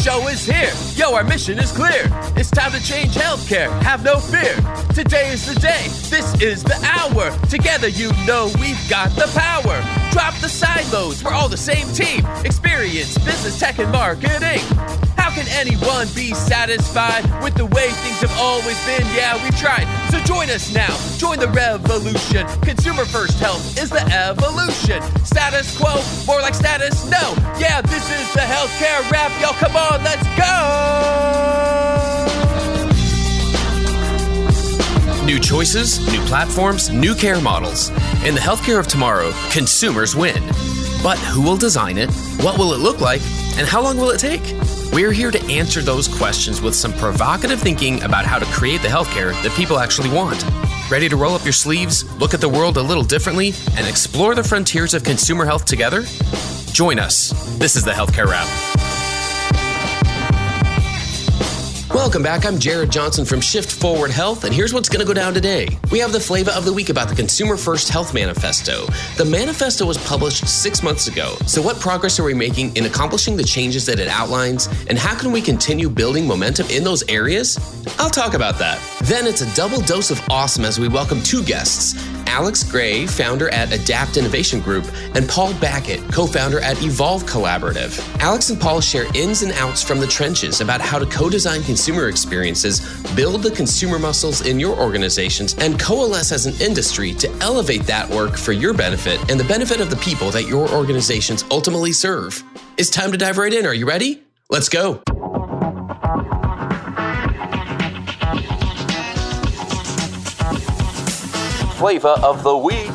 show is here. Yo, our mission is clear. It's time to change healthcare. Have no fear. Today is the day. This is the hour. Together, you know we've got the power. Drop the silos. We're all the same team. Experience, business, tech, and marketing. How can anyone be satisfied with the way things have always been? Yeah, we've tried. So join us now. Join the revolution. Consumer first health is the evolution. Status quo, more like status no. Yeah, this is the healthcare rap. Yo, come on, let's go. New choices, new platforms, new care models. In the healthcare of tomorrow, consumers win. But who will design it? What will it look like? And how long will it take? We're here to answer those questions with some provocative thinking about how to create the healthcare that people actually want. Ready to roll up your sleeves, look at the world a little differently, and explore the frontiers of consumer health together? Join us. This is the Healthcare Wrap. Welcome back. I'm Jared Johnson from Shift Forward Health, and here's what's going to go down today. We have the flavor of the week about the Consumer First Health Manifesto. The manifesto was published 6 months ago. So what progress are we making in accomplishing the changes that it outlines, and how can we continue building momentum in those areas? I'll talk about that. Then it's a double dose of awesome as we welcome two guests. Alex Gray, founder at Adapt Innovation Group, and Paul Backett, co-founder at Evolve Collaborative. Alex and Paul share ins and outs from the trenches about how to co-design consumer experiences, build the consumer muscles in your organizations, and coalesce as an industry to elevate that work for your benefit and the benefit of the people that your organizations ultimately serve. It's time to dive right in. Are you ready? Let's go. Flavor of the week.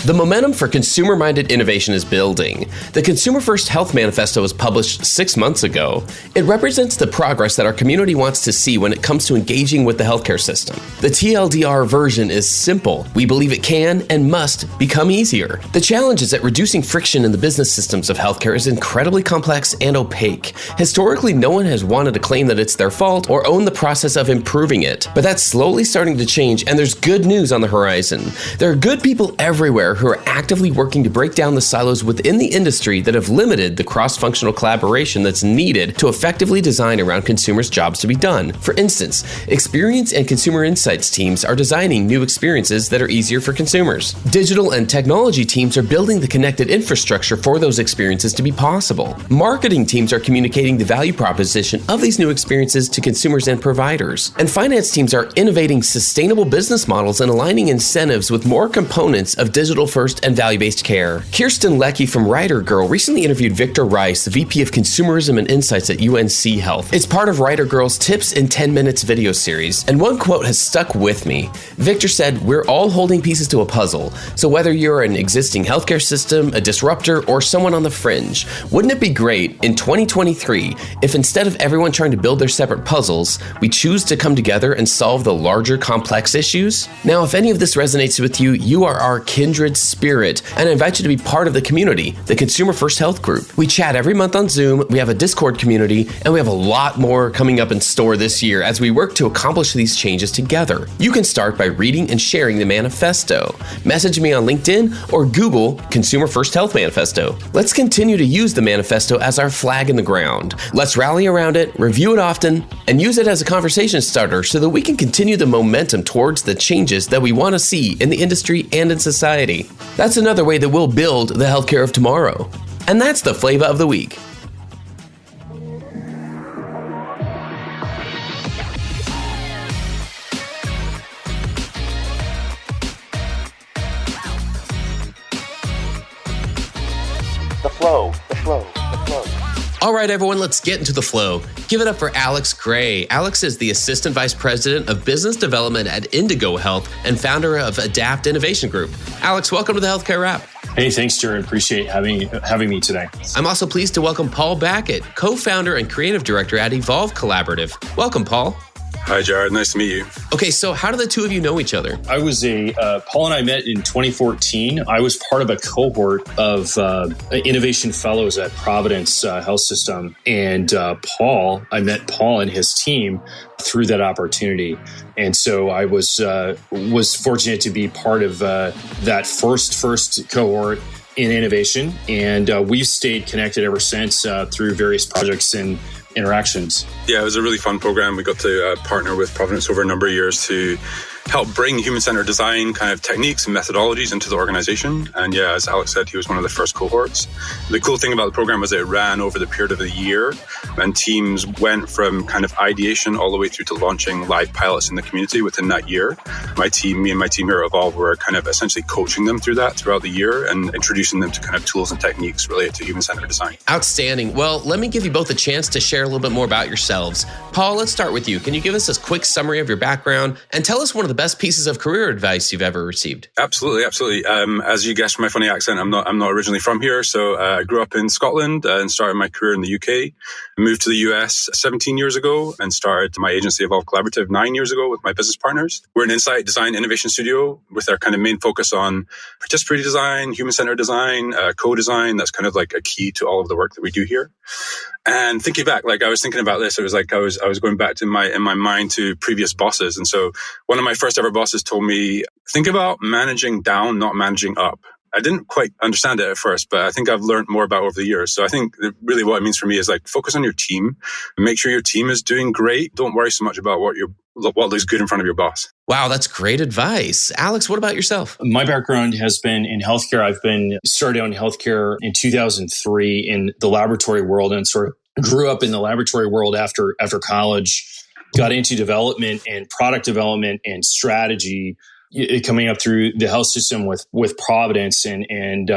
The momentum for consumer-minded innovation is building. The Consumer First Health Manifesto was published 6 months ago. It represents the progress that our community wants to see when it comes to engaging with the healthcare system. The TLDR version is simple. We believe it can and must become easier. The challenge is that reducing friction in the business systems of healthcare is incredibly complex and opaque. Historically, no one has wanted to claim that it's their fault or own the process of improving it. But that's slowly starting to change, and there's good news on the horizon. There are good people everywhere who are actively working to break down the silos within the industry that have limited the cross-functional collaboration that's needed to effectively design around consumers' jobs to be done. For instance, experience and consumer insights teams are designing new experiences that are easier for consumers. Digital and technology teams are building the connected infrastructure for those experiences to be possible. Marketing teams are communicating the value proposition of these new experiences to consumers and providers. And finance teams are innovating sustainable business models and aligning incentives with more components of digital first and value-based care. Kirsten Leckie from Writer Girl recently interviewed Victor Rice, the VP of Consumerism and Insights at UNC Health. It's part of Writer Girl's Tips in 10 Minutes video series, and one quote has stuck with me. Victor said, "We're all holding pieces to a puzzle, so whether you're an existing healthcare system, a disruptor, or someone on the fringe, wouldn't it be great in 2023 if instead of everyone trying to build their separate puzzles, we choose to come together and solve the larger complex issues?" Now, if any of this resonates with you, you are our kindred spirit, and I invite you to be part of the community, the Consumer First Health Group. We chat every month on Zoom, we have a Discord community, and we have a lot more coming up in store this year as we work to accomplish these changes together. You can start by reading and sharing the manifesto. Message me on LinkedIn or Google Consumer First Health Manifesto. Let's continue to use the manifesto as our flag in the ground. Let's rally around it, review it often, and use it as a conversation starter so that we can continue the momentum towards the changes that we want to see in the industry and in society. That's another way that we'll build the healthcare of tomorrow. And that's the flavor of the week. The flow. All right, everyone, let's get into the flow. Give it up for Alex Gray. Alex is the Assistant Vice President of Business Development at Indigo Health and founder of Adapt Innovation Group. Alex, welcome to the Healthcare Wrap. Hey, thanks, Jared. Appreciate having me today. I'm also pleased to welcome Paul Backett, co-founder and creative director at Evolve Collaborative. Welcome, Paul. Hi, Jared. Nice to meet you. Okay, so how do the two of you know each other? Paul and I met in 2014. I was part of a cohort of innovation fellows at Providence Health System. And I met Paul and his team through that opportunity. And so I was fortunate to be part of that first cohort in innovation. And we've stayed connected ever since through various projects. And interactions. Yeah, it was a really fun program. We got to partner with Providence over a number of years to help bring human-centered design kind of techniques and methodologies into the organization. And yeah, as Alex said, he was one of the first cohorts. The cool thing about the program was it ran over the period of a year, and teams went from kind of ideation all the way through to launching live pilots in the community within that year. Me and my team here at Evolve were kind of essentially coaching them through that throughout the year and introducing them to kind of tools and techniques related to human-centered design. Outstanding. Well, let me give you both a chance to share a little bit more about yourselves. Paul, let's start with you. Can you give us a quick summary of your background and tell us one of the best pieces of career advice you've ever received? Absolutely. As you guessed from my funny accent, I'm not originally from here. So I grew up in Scotland and started my career in the UK. I moved to the US 17 years ago and started my agency Evolve Collaborative 9 years ago with my business partners. We're an insight design innovation studio with our kind of main focus on participatory design, human-centered design, co-design. That's kind of like a key to all of the work that we do here. And thinking back, like I was thinking about this, it was like I was going back to in my mind to previous bosses. And so one of my first ever bosses told me, think about managing down, not managing up. I didn't quite understand it at first, but I think I've learned more about over the years. So I think really what it means for me is like focus on your team and make sure your team is doing great. Don't worry so much about what looks good in front of your boss. Wow, that's great advice. Alex, what about yourself? My background has been in healthcare. I've been started out in healthcare in 2003 in the laboratory world and sort of grew up in the laboratory world after college, got into development and product development and strategy coming up through the health system with Providence and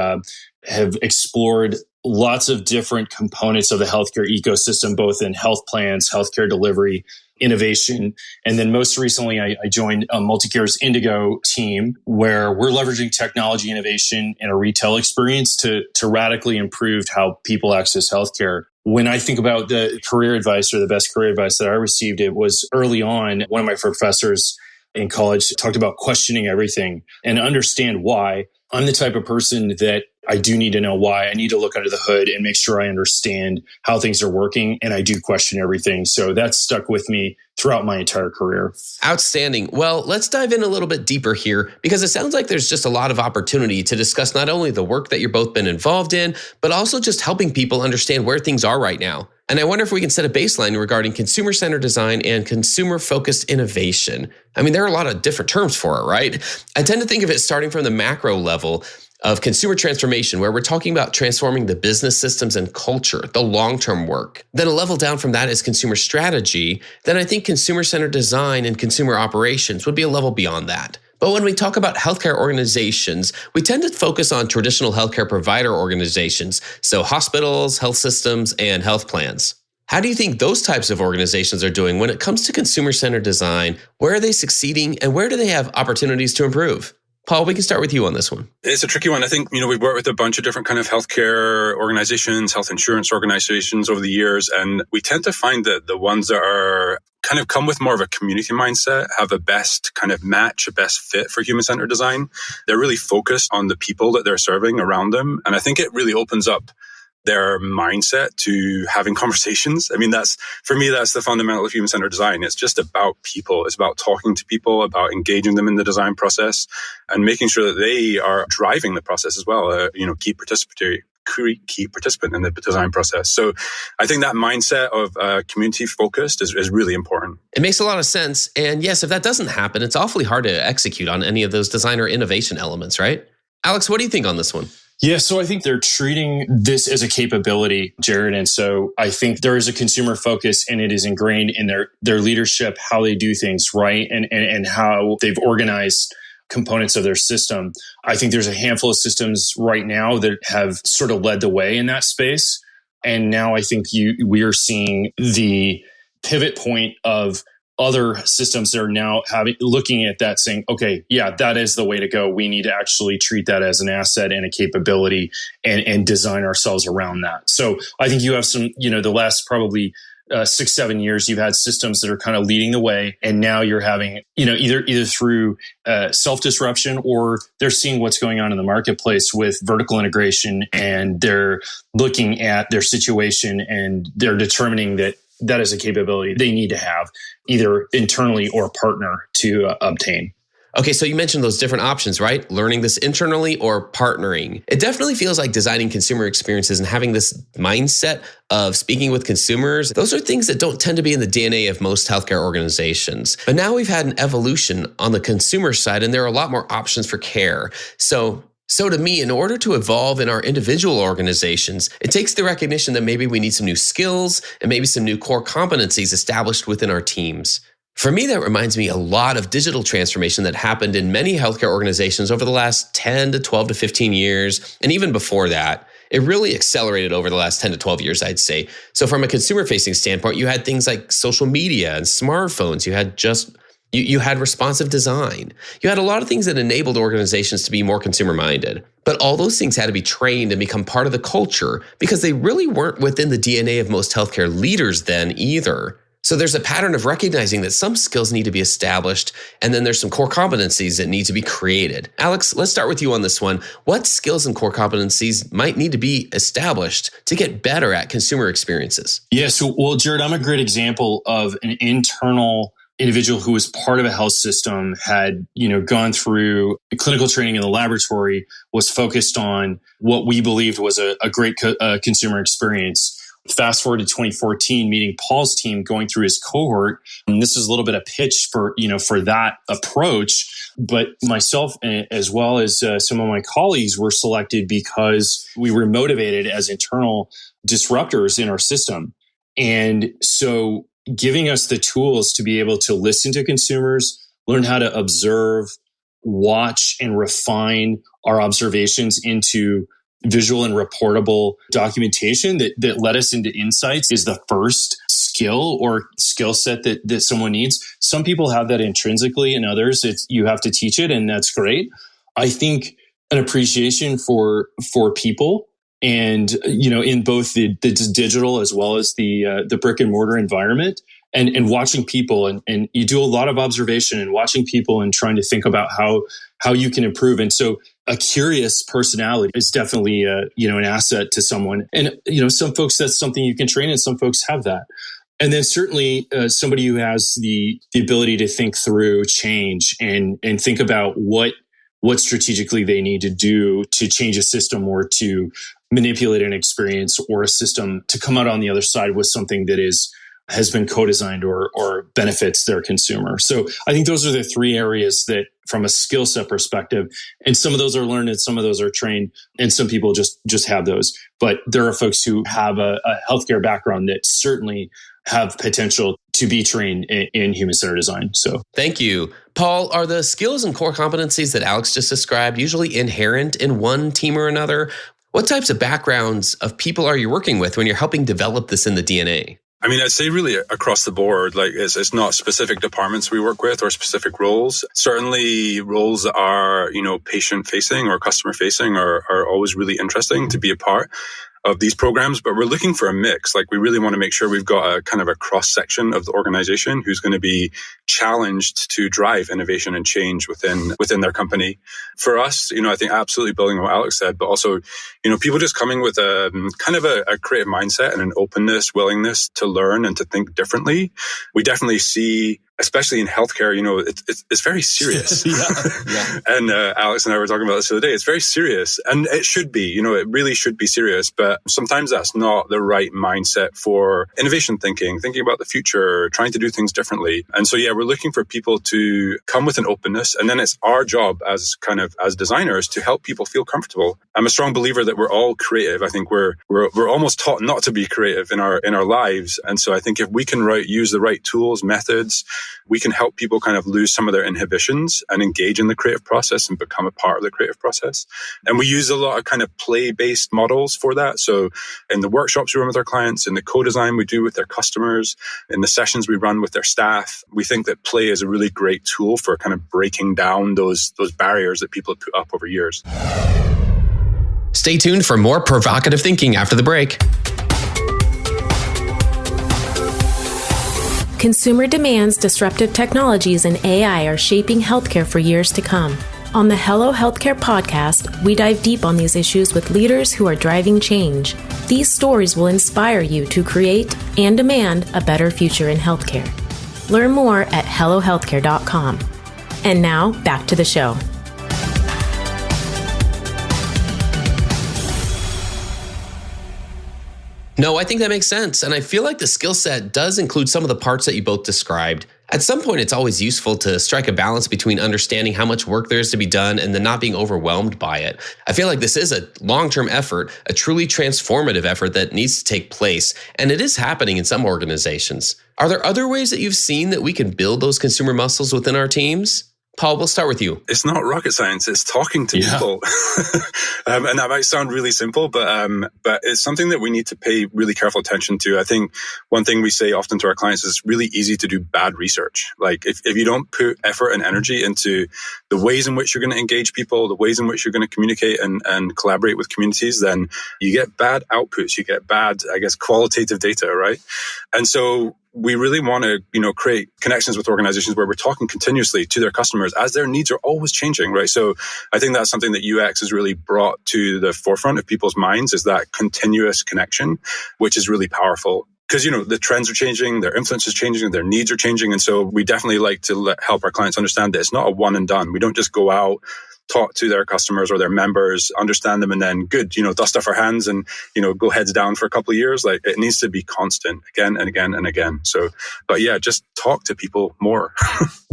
have explored lots of different components of the healthcare ecosystem, both in health plans, healthcare delivery, innovation. And then most recently, I joined MultiCare's Indigo team, where we're leveraging technology innovation and a retail experience to radically improve how people access healthcare. When I think about the career advice or the best career advice that I received, it was early on. One of my professors in college talked about questioning everything and understand why. I'm the type of person that I do need to know why. I need to look under the hood and make sure I understand how things are working. And I do question everything. So that's stuck with me throughout my entire career. Outstanding. Well, let's dive in a little bit deeper here, because it sounds like there's just a lot of opportunity to discuss not only the work that you've both been involved in, but also just helping people understand where things are right now. And I wonder if we can set a baseline regarding consumer-centered design and consumer-focused innovation. I mean, there are a lot of different terms for it, right? I tend to think of it starting from the macro level of consumer transformation, where we're talking about transforming the business systems and culture, the long-term work. Then a level down from that is consumer strategy. Then I think consumer-centered design and consumer operations would be a level beyond that. But when we talk about healthcare organizations, we tend to focus on traditional healthcare provider organizations, so hospitals, health systems, and health plans. How do you think those types of organizations are doing when it comes to consumer-centered design? Where are they succeeding, and where do they have opportunities to improve? Paul, we can start with you on this one. It's a tricky one. I think, we've worked with a bunch of different kind of healthcare organizations, health insurance organizations over the years. And we tend to find that the ones that are kind of come with more of a community mindset, have a best kind of match, a best fit for human-centered design. They're really focused on the people that they're serving around them. And I think it really opens up their mindset to having conversations. I mean, for me, that's the fundamental of human-centered design. It's just about people. It's about talking to people, about engaging them in the design process and making sure that they are driving the process as well. Key participant in the design process. So I think that mindset of community focused is really important. It makes a lot of sense. And yes, if that doesn't happen, it's awfully hard to execute on any of those design or innovation elements, right? Alex, what do you think on this one? Yeah, so I think they're treating this as a capability, Jared. And so I think there is a consumer focus and it is ingrained in their leadership, how they do things, right? And how they've organized components of their system. I think there's a handful of systems right now that have sort of led the way in that space. And now I think we are seeing the pivot point of other systems that are now looking at that saying, okay, yeah, that is the way to go. We need to actually treat that as an asset and a capability and design ourselves around that. So I think you have some, the last probably 6-7 years, you've had systems that are kind of leading the way. And now you're having, either through self-disruption or they're seeing what's going on in the marketplace with vertical integration and they're looking at their situation and they're determining that is a capability they need to have either internally or partner to obtain. Okay, so you mentioned those different options, right? Learning this internally or partnering. It definitely feels like designing consumer experiences and having this mindset of speaking with consumers. Those are things that don't tend to be in the DNA of most healthcare organizations. But now we've had an evolution on the consumer side, and there are a lot more options for care. So to me, in order to evolve in our individual organizations, it takes the recognition that maybe we need some new skills and maybe some new core competencies established within our teams. For me, that reminds me a lot of digital transformation that happened in many healthcare organizations over the last 10 to 12 to 15 years, and even before that. It really accelerated over the last 10 to 12 years, I'd say. So from a consumer-facing standpoint, you had things like social media and smartphones. You had responsive design. You had a lot of things that enabled organizations to be more consumer-minded. But all those things had to be trained and become part of the culture because they really weren't within the DNA of most healthcare leaders then either. So there's a pattern of recognizing that some skills need to be established, and then there's some core competencies that need to be created. Alex, let's start with you on this one. What skills and core competencies might need to be established to get better at consumer experiences? Yeah, Jared, I'm a great example of an internal individual who was part of a health system, had, gone through clinical training in the laboratory, was focused on what we believed was a great consumer experience. Fast forward to 2014, meeting Paul's team, going through his cohort. And this is a little bit of pitch for that approach. But myself, as well as some of my colleagues, were selected because we were motivated as internal disruptors in our system. And so giving us the tools to be able to listen to consumers, learn how to observe, watch, and refine our observations into visual and reportable documentation that led us into insights is the first skill or skill set that someone needs. Some people have that intrinsically, and others you have to teach it, and that's great. I think an appreciation for people, and in both the digital as well as the brick and mortar environment, and watching people, and you do a lot of observation and watching people and trying to think about how you can improve. And so a curious personality is definitely an asset to someone. And some folks, that's something you can train, and some folks have that. And then certainly somebody who has the ability to think through change and think about what strategically they need to do to change a system or to manipulate an experience or a system to come out on the other side with something that has been co-designed or benefits their consumer. So I think those are the three areas that, from a skill set perspective, and some of those are learned and some of those are trained, and some people just have those. But there are folks who have a healthcare background that certainly have potential to be trained in human-centered design. So thank you. Paul, are the skills and core competencies that Alex just described usually inherent in one team or another? What types of backgrounds of people are you working with when you're helping develop this in the DNA? I mean, I'd say really across the board, like it's not specific departments we work with or specific roles. Certainly roles that are, patient facing or customer facing are always really interesting to be a part of these programs, but we're looking for a mix. Like we really want to make sure we've got a kind of a cross section of the organization who's going to be challenged to drive innovation and change within their company. For us, I think absolutely building on what Alex said, but also, people just coming with a kind of a creative mindset and an openness, willingness to learn and to think differently. We definitely see, especially in healthcare, it's very serious. Yeah. And Alex and I were talking about this the other day. It's very serious, and it should be. It really should be serious. But sometimes that's not the right mindset for innovation thinking about the future, trying to do things differently. And so, we're looking for people to come with an openness, and then it's our job as designers to help people feel comfortable. I'm a strong believer that we're all creative. I think we're almost taught not to be creative in our lives, and so I think if we can use the right tools, methods, we can help people kind of lose some of their inhibitions and engage in the creative process and become a part of the creative process. And we use a lot of kind of play-based models for that. So in the workshops we run with our clients, in the co-design we do with their customers, in the sessions we run with their staff, we think that play is a really great tool for kind of breaking down those barriers that people have put up over years. Stay tuned for more provocative thinking after the break. Consumer demands, disruptive technologies, and AI are shaping healthcare for years to come. On the Hello Healthcare podcast, we dive deep on these issues with leaders who are driving change. These stories will inspire you to create and demand a better future in healthcare. Learn more at hellohealthcare.com. And now, back to the show. No, I think that makes sense. And I feel like the skill set does include some of the parts that you both described. At some point, it's always useful to strike a balance between understanding how much work there is to be done and then not being overwhelmed by it. I feel like this is a long-term effort, a truly transformative effort that needs to take place. And it is happening in some organizations. Are there other ways that you've seen that we can build those consumer muscles within our teams? Paul, we'll start with you. It's not rocket science. It's talking to people. And that might sound really simple, but it's something that we need to pay really careful attention to. I think one thing we say often to our clients is it's really easy to do bad research. Like if you don't put effort and energy into the ways in which you're going to engage people, the ways in which you're going to communicate and collaborate with communities, then you get bad outputs. You get bad, I guess, qualitative data, right? And so we really want to, create connections with organizations where we're talking continuously to their customers as their needs are always changing, right? So I think that's something that UX has really brought to the forefront of people's minds, is that continuous connection, which is really powerful. Because, the trends are changing, their influence is changing, their needs are changing. And so we definitely like to help our clients understand that it's not a one and done. We don't just go out, talk to their customers or their members, understand them, and then dust off our hands and, go heads down for a couple of years. Like it needs to be constant again and again and again. So, but yeah, just talk to people more.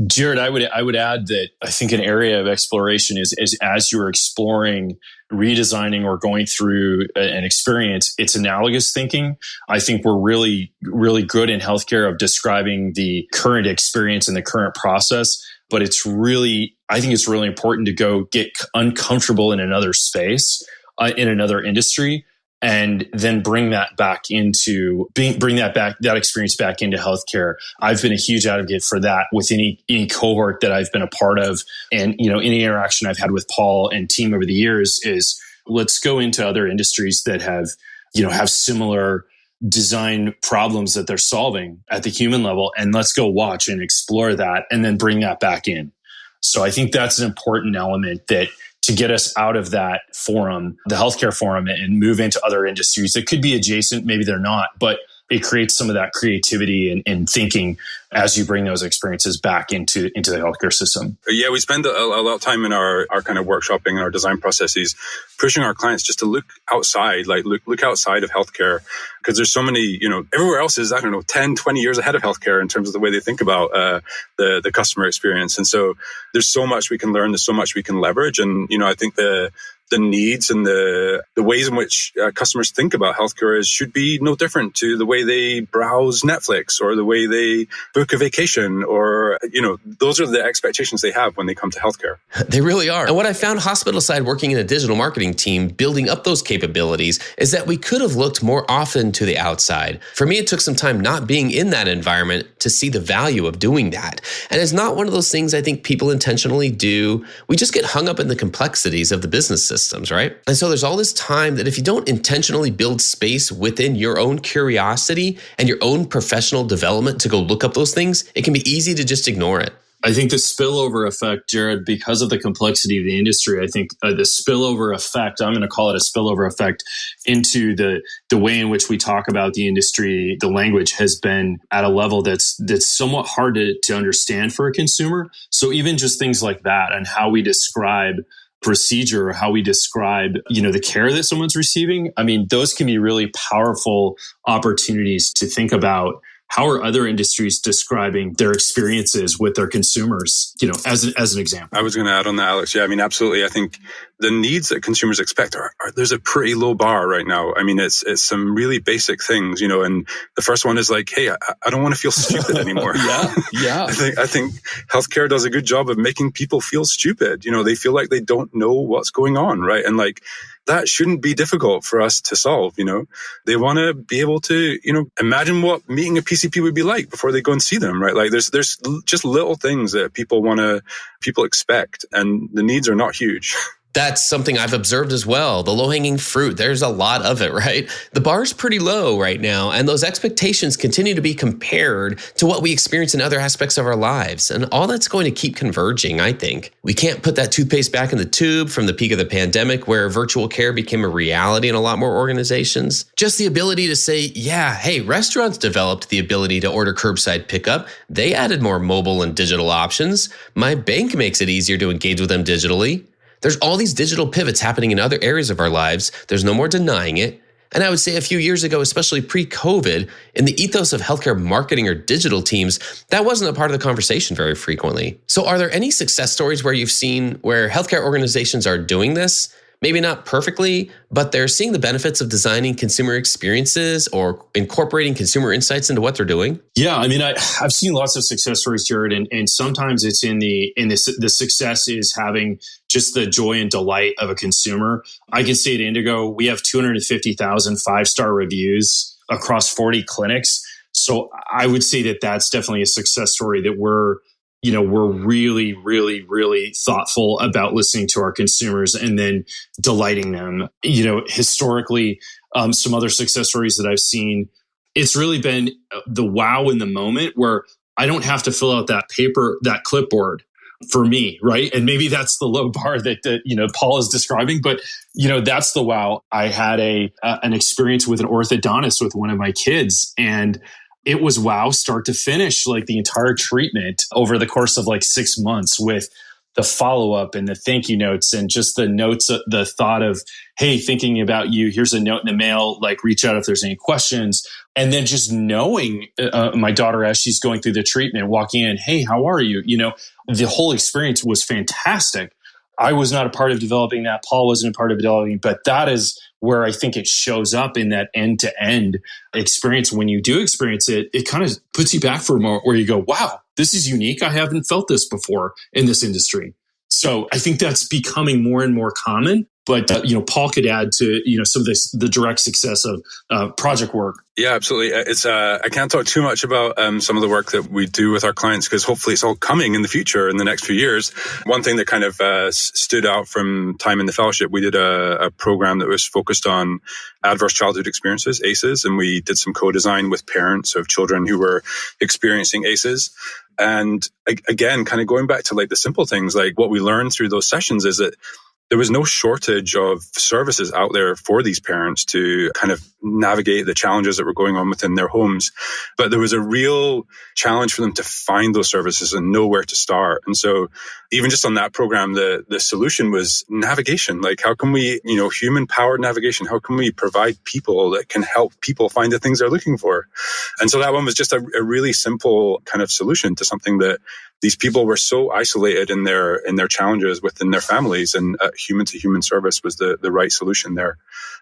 Jared, I would add that I think an area of exploration is as you're exploring redesigning or going through an experience, it's analogous thinking. I think we're really, really good in healthcare of describing the current experience and the current process. But I think it's really important to go get uncomfortable in another space, in another industry, and then bring that experience back into healthcare. I've been a huge advocate for that with any cohort that I've been a part of. And, any interaction I've had with Paul and team over the years is let's go into other industries that have similar design problems that they're solving at the human level, and let's go watch and explore that and then bring that back in. So I think that's an important element that to get us out of that forum, the healthcare forum, and move into other industries that could be adjacent, maybe they're not, but it creates some of that creativity and thinking as you bring those experiences back into the healthcare system. Yeah, we spend a lot of time in our kind of workshopping and our design processes, pushing our clients just to look outside, like look outside of healthcare, because there's so many, everywhere else is, 10, 20 years ahead of healthcare in terms of the way they think about the customer experience. And so there's so much we can learn, there's so much we can leverage. And, I think the needs and the ways in which customers think about healthcare should be no different to the way they browse Netflix or the way they book a vacation, or, those are the expectations they have when they come to healthcare. They really are. And what I found hospital side working in a digital marketing team, building up those capabilities, is that we could have looked more often to the outside. For me, it took some time not being in that environment to see the value of doing that. And it's not one of those things I think people intentionally do. We just get hung up in the complexities of the business systems, right? And so there's all this time that if you don't intentionally build space within your own curiosity and your own professional development to go look up those things, it can be easy to just ignore it. I think the spillover effect, Jared, because of the complexity of the industry, I think the spillover effect, I'm going to call it a spillover effect, into the way in which we talk about the industry, the language has been at a level that's somewhat hard to understand for a consumer. So even just things like that and how we describe procedure, how we describe, the care that someone's receiving, those can be really powerful opportunities to think about how are other industries describing their experiences with their consumers, as an example. I was going to add on that, Alex. Yeah, absolutely. I think the needs that consumers expect are there's a pretty low bar right now. It's some really basic things, and the first one is like, hey, I don't want to feel stupid anymore. Yeah. I think healthcare does a good job of making people feel stupid. They feel like they don't know what's going on, right? And that shouldn't be difficult for us to solve. They want to be able to, imagine what meeting a PCP would be like before they go and see them, right? Like there's just little things that people expect, and the needs are not huge. That's something I've observed as well. The low-hanging fruit, there's a lot of it, right? The bar's pretty low right now, and those expectations continue to be compared to what we experience in other aspects of our lives. And all that's going to keep converging, I think. We can't put that toothpaste back in the tube from the peak of the pandemic where virtual care became a reality in a lot more organizations. Just the ability to say, yeah, hey, restaurants developed the ability to order curbside pickup. They added more mobile and digital options. My bank makes it easier to engage with them digitally. There's all these digital pivots happening in other areas of our lives. There's no more denying it. And I would say a few years ago, especially pre-COVID, in the ethos of healthcare marketing or digital teams, that wasn't a part of the conversation very frequently. So are there any success stories where you've seen where healthcare organizations are doing this? Maybe not perfectly, but they're seeing the benefits of designing consumer experiences or incorporating consumer insights into what they're doing? Yeah, I mean, I've seen lots of success stories, Jared, and sometimes it's the success is having just the joy and delight of a consumer. I can say at Indigo, we have 250,000 five-star reviews across 40 clinics. So I would say that that's definitely a success story that we're really, really, really thoughtful about listening to our consumers and then delighting them. Historically, some other success stories that I've seen, it's really been the wow in the moment where I don't have to fill out that clipboard for me, right? And maybe that's the low bar that Paul is describing, but that's the wow. I had an experience with an orthodontist with one of my kids, and it was wow, start to finish, like the entire treatment over the course of like 6 months with the follow-up and the thank you notes and just the notes, the thought of, hey, thinking about you, here's a note in the mail, like reach out if there's any questions. And then just knowing my daughter as she's going through the treatment, walking in, hey, how are you? The whole experience was fantastic. I was not a part of developing that. Paul wasn't a part of developing, but that is where I think it shows up in that end-to-end experience. When you do experience it, it kind of puts you back for a moment where you go, wow, this is unique. I haven't felt this before in this industry. So I think that's becoming more and more common. But Paul could add to some of the direct success of project work. Yeah, absolutely. It's I can't talk too much about some of the work that we do with our clients because hopefully it's all coming in the future in the next few years. One thing that kind of stood out from time in the fellowship, we did a program that was focused on adverse childhood experiences, ACEs, and we did some co-design with parents of children who were experiencing ACEs. And again, kind of going back to like the simple things, like what we learned through those sessions is that there was no shortage of services out there for these parents to kind of navigate the challenges that were going on within their homes. But there was a real challenge for them to find those services and know where to start. And so even just on that program, the solution was navigation. Like, how can we, human-powered navigation, how can we provide people that can help people find the things they're looking for? And so that one was just a really simple kind of solution to something that these people were so isolated in their challenges within their families, and human-to-human service was the right solution there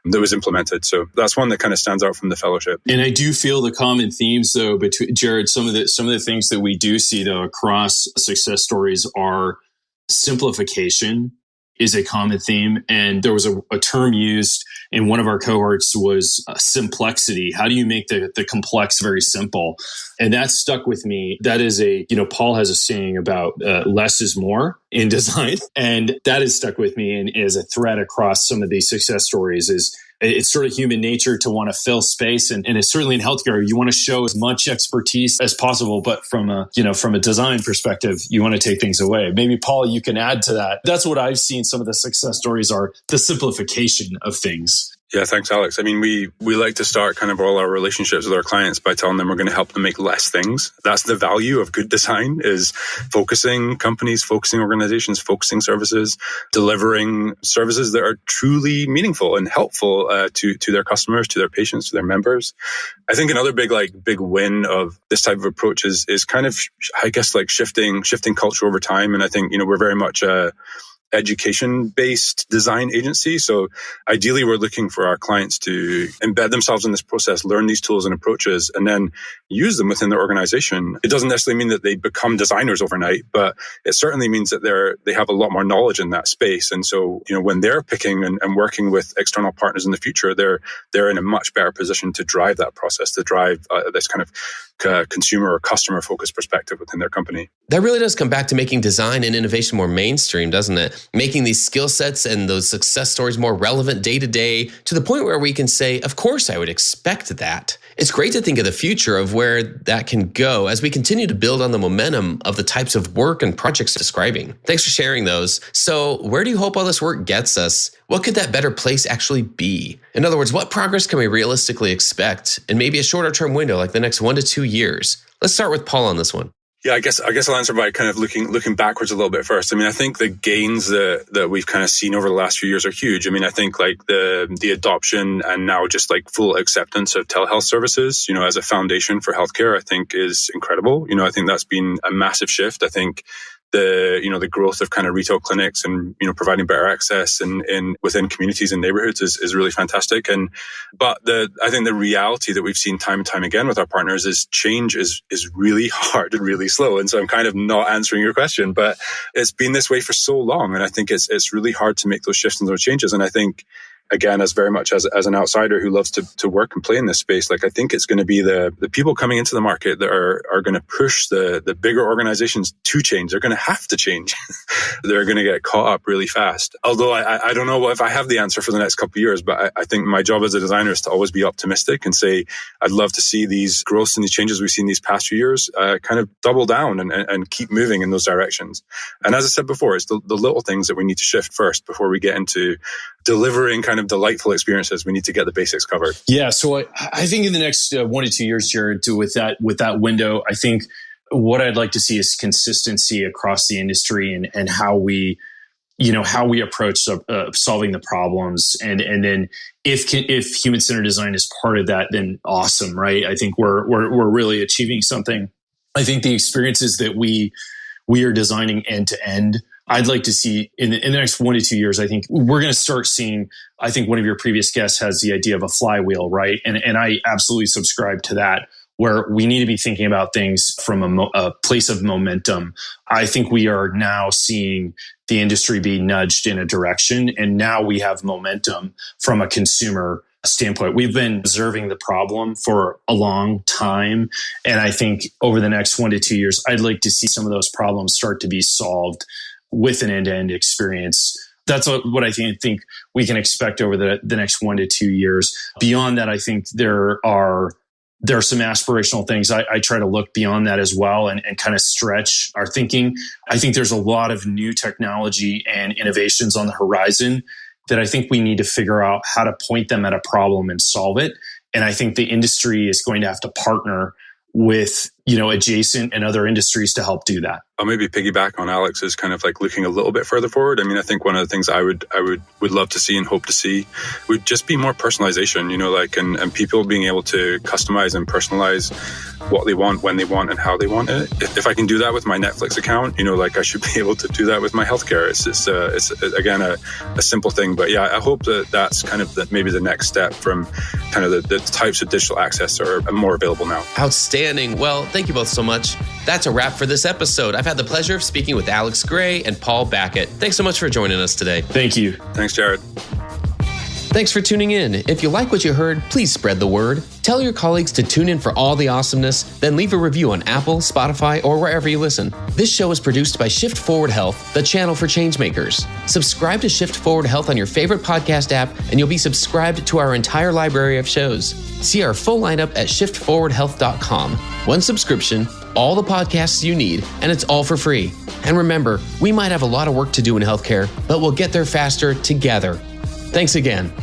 that was implemented. So that's one that kind of stands out from the fellowship. And I do feel the common themes, though, between Jared, some of the things that we do see, though, across success stories are simplification is a common theme. And there was a term used in one of our cohorts was simplexity. How do you make the complex very simple? And that stuck with me. That is Paul has a saying about less is more in design. And that has stuck with me and is a thread across some of these success stories is it's sort of human nature to want to fill space. And it's certainly in healthcare, you want to show as much expertise as possible. But from a design perspective, you want to take things away. Maybe, Paul, you can add to that. That's what I've seen. Some of the success stories are the simplification of things. Yeah, thanks, Alex. I mean, we like to start kind of all our relationships with our clients by telling them we're going to help them make less things. That's the value of good design, is focusing companies, focusing organizations, focusing services, delivering services that are truly meaningful and helpful to their customers, to their patients, to their members. I think another big win of this type of approach is kind of, I guess, like shifting culture over time. And I think, we're very much education-based design agency. So ideally, we're looking for our clients to embed themselves in this process, learn these tools and approaches, and then use them within their organization. It doesn't necessarily mean that they become designers overnight, but it certainly means that they have a lot more knowledge in that space. And so, when they're picking and working with external partners in the future, they're in a much better position to drive that process, to drive this kind of consumer or customer focused perspective within their company. That really does come back to making design and innovation more mainstream, doesn't it? making these skill sets and those success stories more relevant day to day, to the point where we can say, of course, I would expect that. It's great to think of the future of where that can go as we continue to build on the momentum of the types of work and projects describing. Thanks for sharing those. So where do you hope all this work gets us? What could that better place actually be? In other words, what progress can we realistically expect in maybe a shorter term window, like the next 1 to 2 years? Let's start with Paul on this one. Yeah, I guess I'll answer by kind of looking backwards a little bit first. I mean, I think the gains that we've kind of seen over the last few years are huge. I mean, I think like the adoption and now just like full acceptance of telehealth services, as a foundation for healthcare, I think is incredible. I think that's been a massive shift. I think the growth of kind of retail clinics and, providing better access and within communities and neighborhoods is really fantastic. But I think the reality that we've seen time and time again with our partners is change is really hard and really slow. And so I'm kind of not answering your question, but it's been this way for so long. And I think it's really hard to make those shifts and those changes. And I think, again, as very much as an outsider who loves to work and play in this space, like I think it's going to be the people coming into the market that are going to push the bigger organizations to change. They're going to have to change. They're going to get caught up really fast. Although I don't know if I have the answer for the next couple of years, but I think my job as a designer is to always be optimistic and say, I'd love to see these growths and these changes we've seen these past few years kind of double down and keep moving in those directions. And as I said before, it's the little things that we need to shift first before we get into delivering kind of delightful experiences. We need to get the basics covered. Yeah. So I think in the next 1 to 2 years, Jared, with that window, I think what I'd like to see is consistency across the industry and how we approach solving the problems. And then if human-centered design is part of that, then awesome, right? I think we're really achieving something. I think the experiences that we are designing end to end, I'd like to see in the next 1 to 2 years, I think we're going to start seeing, I think one of your previous guests has the idea of a flywheel, right? And I absolutely subscribe to that, where we need to be thinking about things from a place of momentum. I think we are now seeing the industry be nudged in a direction, and now we have momentum from a consumer standpoint. We've been observing the problem for a long time. And I think over the next 1 to 2 years, I'd like to see some of those problems start to be solved with an end-to-end experience. That's what I think we can expect over the next 1 to 2 years. Beyond that, I think there are some aspirational things. I try to look beyond that as well and kind of stretch our thinking. I think there's a lot of new technology and innovations on the horizon that I think we need to figure out how to point them at a problem and solve it. And I think the industry is going to have to partner with, adjacent and other industries to help do that. I'll maybe piggyback on Alex's kind of like looking a little bit further forward. I mean, I think one of the things I would love to see and hope to see would just be more personalization, and people being able to customize and personalize what they want, when they want, and how they want it. If I can do that with my Netflix account, I should be able to do that with my healthcare. It's again, a simple thing, but yeah, I hope that's kind of maybe the next step from kind of the types of digital access that are more available now. Outstanding. Well, thank you both so much. That's a wrap for this episode. I've had the pleasure of speaking with Alex Gray and Paul Backett. Thanks so much for joining us today. Thank you. Thanks, Jared. Thanks for tuning in. If you like what you heard, please spread the word. Tell your colleagues to tune in for all the awesomeness, then leave a review on Apple, Spotify, or wherever you listen. This show is produced by Shift Forward Health, the channel for changemakers. Subscribe to Shift Forward Health on your favorite podcast app, and you'll be subscribed to our entire library of shows. See our full lineup at shiftforwardhealth.com. One subscription, all the podcasts you need, and it's all for free. And remember, we might have a lot of work to do in healthcare, but we'll get there faster together. Thanks again.